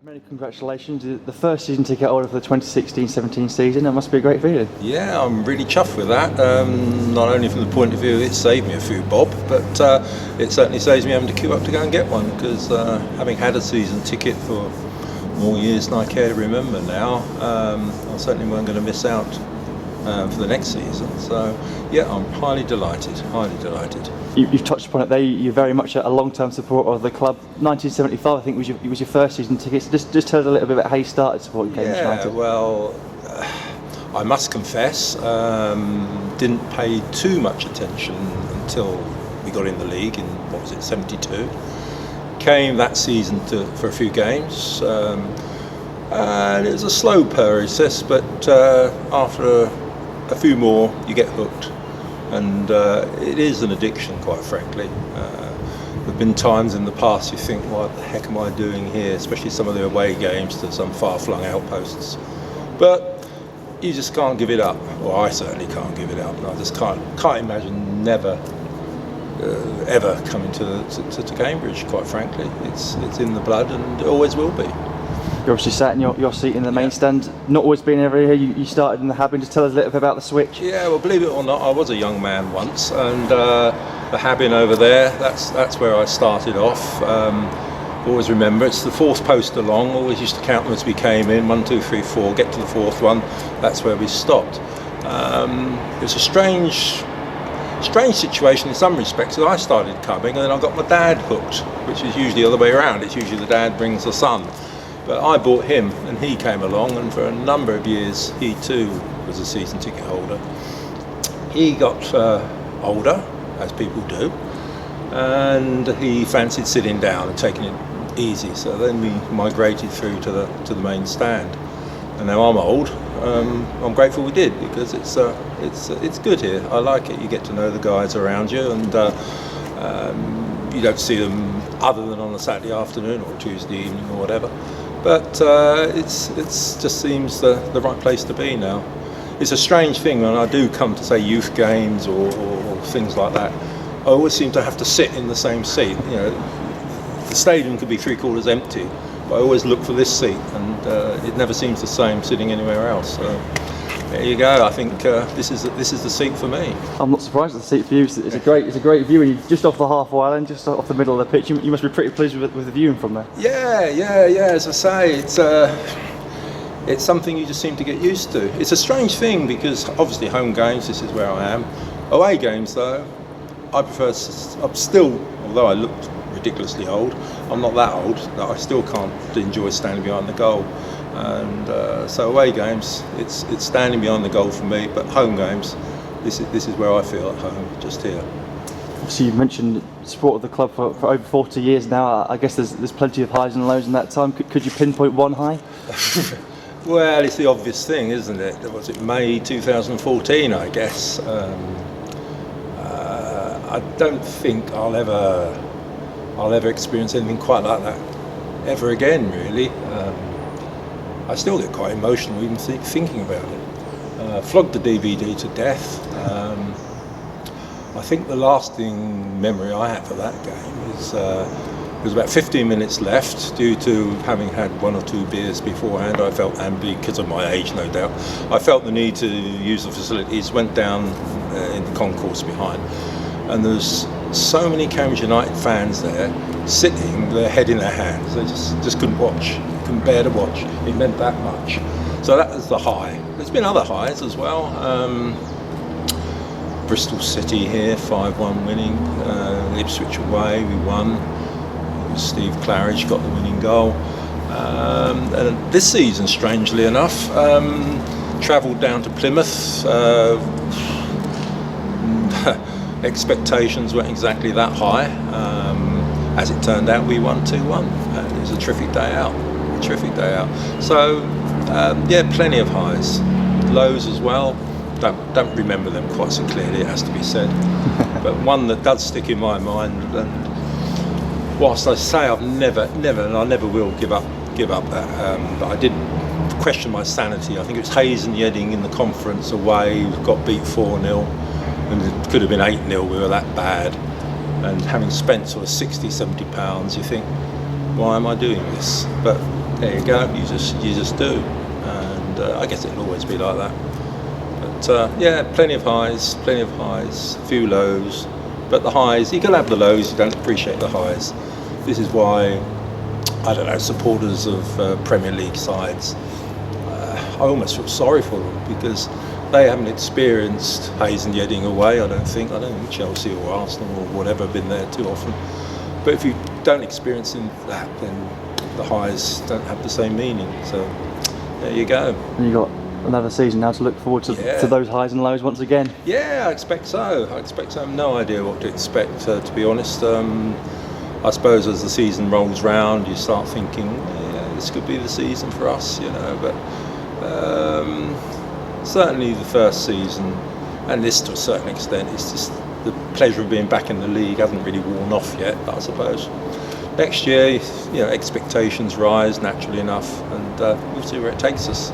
Many congratulations. The first season ticket holder for the 2016-17 season. That must be a great feeling. Yeah, I'm really chuffed with that. Not only from the point of view it saved me a few bob, but it certainly saves me having to queue up to go and get one, because having had a season ticket for more years than I care to remember now, I certainly weren't going to miss out for the next season. So yeah, I'm highly delighted. You've touched upon it there. You're very much a long-term supporter of the club. 1975, I think, was your first season ticket. So just tell us a little bit about how you started supporting Cambridge United. Well, I must confess, didn't pay too much attention until we got in the league in, what was it, 72. Came that season for a few games, and it was a slow process, but after a few more you get hooked, and it is an addiction, quite frankly. There have been times in the past you think, what the heck am I doing here, especially some of the away games to some far-flung outposts, but you just can't give it up. Well, I certainly can't give it up. I just can't imagine never ever coming to Cambridge, quite frankly. It's in the blood, and it always will be. You're obviously sat in your seat in the main stand, not always been over here. You started in the Habbin. Just tell us a little bit about the switch. Yeah, well, believe it or not, I was a young man once, and the Habbin over there, that's where I started off. Always remember, it's the fourth post along. Always used to count them as we came in, 1, 2, 3, 4, get to the fourth one, that's where we stopped. It was a strange situation in some respects. I started coming, and then I got my dad hooked, which is usually the other way around. It's usually the dad brings the son. But I bought him, and he came along, and for a number of years he too was a season ticket holder. He got older, as people do, and he fancied sitting down and taking it easy. So then we migrated through to the main stand, and now I'm old. I'm grateful we did, because it's good here. I like it. You get to know the guys around you, and you don't see them other than on a Saturday afternoon or a Tuesday evening or whatever. But it's just seems the right place to be now. It's a strange thing when I do come to, say, youth games or things like that. I always seem to have to sit in the same seat. You know, the stadium could be 3/4 empty, but I always look for this seat, and it never seems the same sitting anywhere else. So there you go. I think this is the seat for me. I'm not surprised at the seat for you. It's a great view, and you're just off the halfway island, just off the middle of the pitch. You must be pretty pleased with the viewing from there. Yeah. As I say, it's something you just seem to get used to. It's a strange thing, because obviously home games, this is where I am. Away games, though, I prefer. I'm still, although I look ridiculously old, I'm not that old that I still can't enjoy standing behind the goal. And so away games, it's standing behind the goal for me. But home games, this is where I feel at home, just here. Obviously, you've mentioned support of the club for over 40 years now. I guess there's plenty of highs and lows in that time. Could you pinpoint one high? Well, it's the obvious thing, isn't it? Was it May 2014? I guess. I don't think I'll ever experience anything quite like that ever again, really. I still get quite emotional even thinking about it. Flogged the DVD to death. I think the lasting memory I have of that game is there was about 15 minutes left. Due to having had 1 or 2 beers beforehand, I felt, and because of my age, no doubt, I felt the need to use the facilities. Went down in the concourse behind, and there's so many Cambridge United fans there, sitting, their head in their hands. They just couldn't watch, couldn't bear to watch. It meant that much. So that was the high. There's been other highs as well. Bristol City here, 5-1 winning. Ipswich away, we won. Steve Claridge got the winning goal. And this season, strangely enough, travelled down to Plymouth. Expectations weren't exactly that high. As it turned out, we won 2-1. It was a terrific day out. So, yeah, plenty of highs. Lows as well. Don't remember them quite so clearly, it has to be said. But one that does stick in my mind, and whilst I say I've never, and I never will give up that, but I did question my sanity. I think it was Hayes and Yedding in the conference away, got beat 4-0, and it could have been 8-0, we were that bad. And having spent sort of £60, £70, you think, why am I doing this? But there you go. You just do, and I guess it'll always be like that. But yeah, plenty of highs, a few lows. But the highs, you can have the lows. You don't appreciate the highs. This is why, I don't know, supporters of Premier League sides, I almost feel sorry for them, because they haven't experienced Hayes and Yeading away. I don't think Chelsea or Arsenal or whatever have been there too often. But if you don't experience that, then the highs don't have the same meaning. So there you go. And you got another season now to look forward to those highs and lows once again. Yeah, I expect so. I have no idea what to expect, to be honest. I suppose as the season rolls round, you start thinking, yeah, this could be the season for us, But certainly the first season, and this to a certain extent, it's just the pleasure of being back in the league hasn't really worn off yet, I suppose. Next year, expectations rise naturally enough, and we'll see where it takes us.